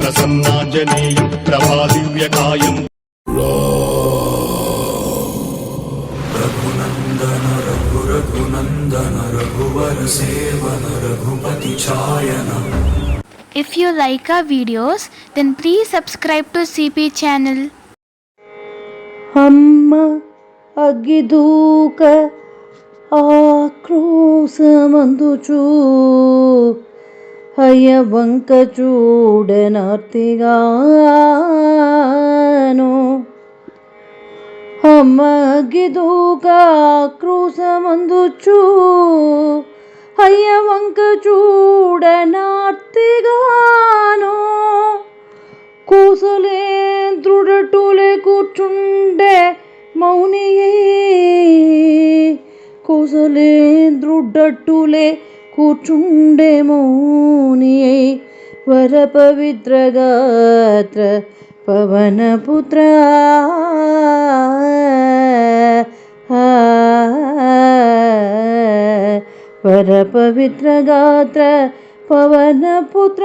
ప్రసన్నాంజనేయం ప్రభాదివ్యకాయం Raghunandana Raghunandana రఘువర సేవన Raghupathi ఛాయన. If you like our videos, then please subscribe to CP channel. అమ్మ అగ్గిదూక ఆక్రోశమందుచూ అయ్య వంక చూడనర్తిగాను. అమ్మ అగ్గిదూక ఆక్రోశమందుచూ అయ్య వంక చూడనర్తిగాను. కోసలేంద్రుడటులే కూర్చుండే మౌనియే, కోసలేంద్రుడటులే కూర్చుండే మౌనియే. వర పవిత్ర గాత్ర పవనపుత్ర వర పవిత్ర గాత్ర పవనపుత్ర.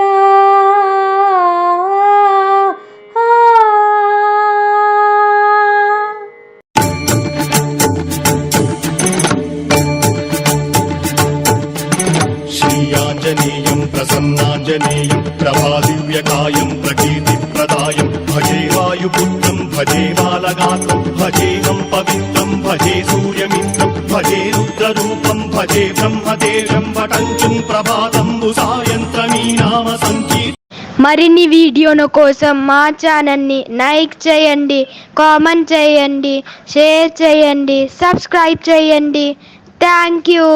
శ్రీయాంజనేయం ప్రసన్నాంజనేయం ప్రభాదివ్యకాయం ప్రకీర్తిప్రదాయం భజే వాయుపుత్రం భజే బాలగాత్రం భజేహం పవిత్రం భజే సూర్యమిత్రం భజే రుద్రరూపం భజే బ్రహ్మదేవం వటంచుం ప్రభాతంబు సాయంత్రమీ నామ సంకీర్తనం. మరిన్ని వీడియోల కోసం మా ఛానల్ని లైక్ చేయండి, కామెంట్ చేయండి, షేర్ చేయండి, సబ్స్క్రైబ్ చేయండి. Thank you.